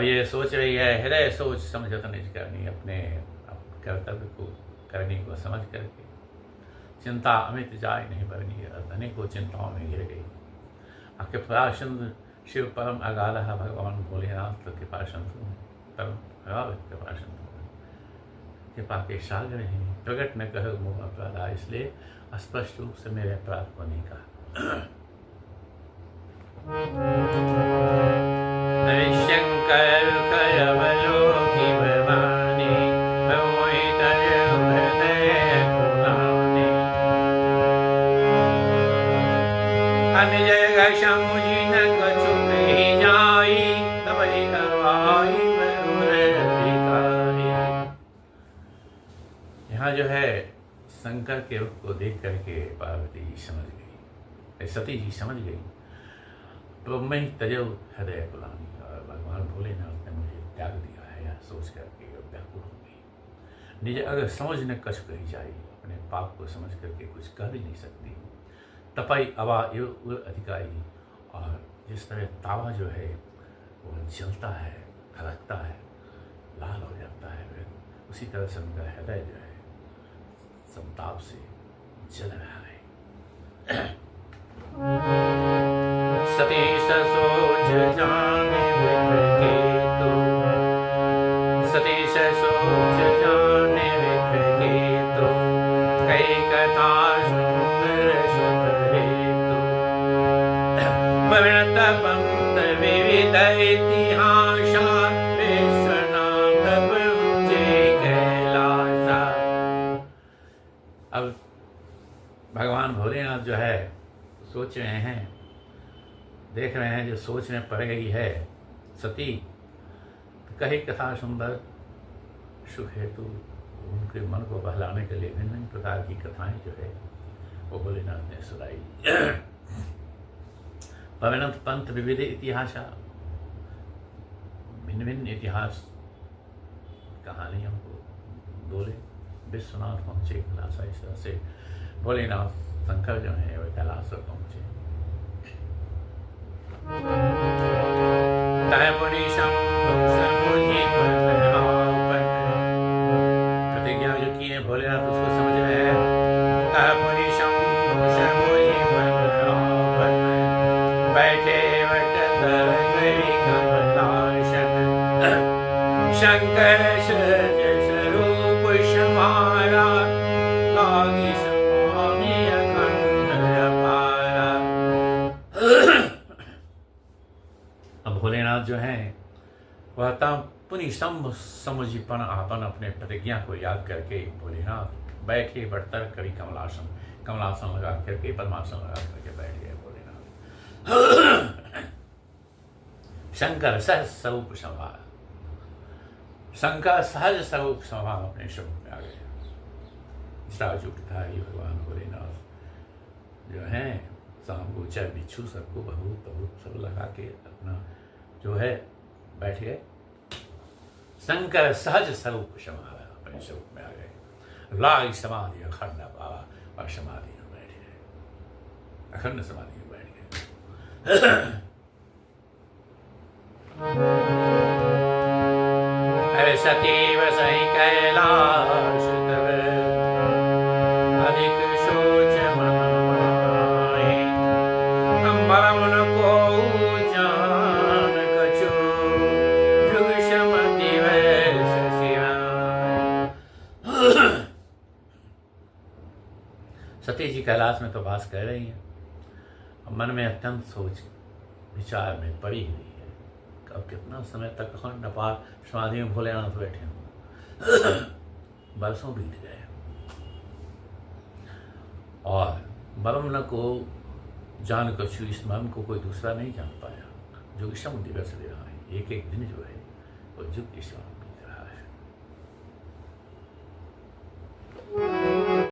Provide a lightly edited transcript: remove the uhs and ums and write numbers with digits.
अब ये सोच रही है, हृदय सोच समझत निज करनी, अपने कर्तव्य को करने को समझ करके चिंता अमित जाय नहीं बरनी, अनेकों चिंताओं में घिर गई। कृपा सिंधु शिव परम अगाध भगवान भोलेनाथ कृपा सिंधु परम अगाध कृपा सिंधु, कृपा के सागर हैं, प्रकट न कहो मोह अपराधा, इसलिए स्पष्ट रूप से मेरे अपराध को नहीं कहा। शंकर करवलोकि भवानी, मोहि तजु हृदय पुराने, अन्य जगह समुझि न कछु कहि जाई, तबहि करवाई वरुण अधिकारी। यहाँ जो है शंकर के रूप को देख करके पार्वती जी समझ गई, सती जी समझ गई, तो मैं तजो हृदय पुरानी, और भगवान भोलेनाथ ने मुझे त्याग दिया है, यह सोच करके व्याकुल हो गई। निज अगर समझ न कछ कही जाए, अपने पाप को समझ करके कुछ कह भी नहीं सकती। तपाई अवा एवं अधिकारी, और जिस तरह तावा जो है वो जलता है, खड़कता है, लाल हो जाता है, उसी तरह से उनका हृदय जो है संताप से जल रहा है। सती सोच जाने विप्रके तो, सती सोच जाने विप्रके तो, कई कथा सुंदर सुख हेतु, वर्णत पंत विविध इतिहासा, विश्वनाथ पहुँचे कैलासा। अब भगवान भोलेनाथ जो है सोच रहे हैं, देख रहे हैं, जो सोच में पड़ गई है सती, कही कथा सुंदर सुख हेतु, उनके मन को बहलाने के लिए भिन्न भिन्न प्रकार की कथाएं जो है वो भोलेनाथ ने सुनाई। पवनंत पंथ विविध इतिहास, भिन्न भिन्न इतिहास कहानियों को बोले। विश्वनाथ पहुँचे कैलासा, इस तरह से भोलेनाथ शंकर जो है वह कैलाश पर पहुँचे। प्रतिज्ञा जो की है भोलेनाथ उसको समझ रहे हैं। बैठे शंकर स्वरूप समारा, लागी समाने अखंड अपारा। अब भोलेनाथ जो हैं वह तम पुनि समुझिपन आपन, अपने प्रतिज्ञा को याद करके भोलेनाथ बैठे बढ़तर करी कमलासन, कमलासन लगा करके पद्मासन लगा करके बैठ गए भोलेनाथ। शंकर सहज स्वरूप संभाल, शंकर सहज स्वरूप संभाल अपने स्वरूप में आ गए। साज उठता ही भगवान भोलेनाथ जो हैं शाम को चाहे बिच्छू सबको बहुत बहुत सब लगा के अपना जो है बैठ गए। शंकर सहज स्वरूप संभाला, अपने स्वरूप में आ गए। लाग समाधि अखंड पावा, और समाधि में बैठ गए, अखंड समाधि में बैठ गए। सती वसई कैलाश तब, अधिक सोच मन माहे, मरम न को जान कछु, जुग सम दिवस सिवाय। सती जी कैलाश में तो वास कर रही हैं, मन में अत्यंत सोच विचार में पड़ी हुई है। अब कितना समय तक अखंड अपार समाधि में भोलेनाथ बैठे हुए। बरसों बीत गए और मर्म न को जान कछु, इस मर्म को कोई दूसरा नहीं जान पाया। जो विषम दिवस रहा है, एक एक दिन जो है वो जुग के समान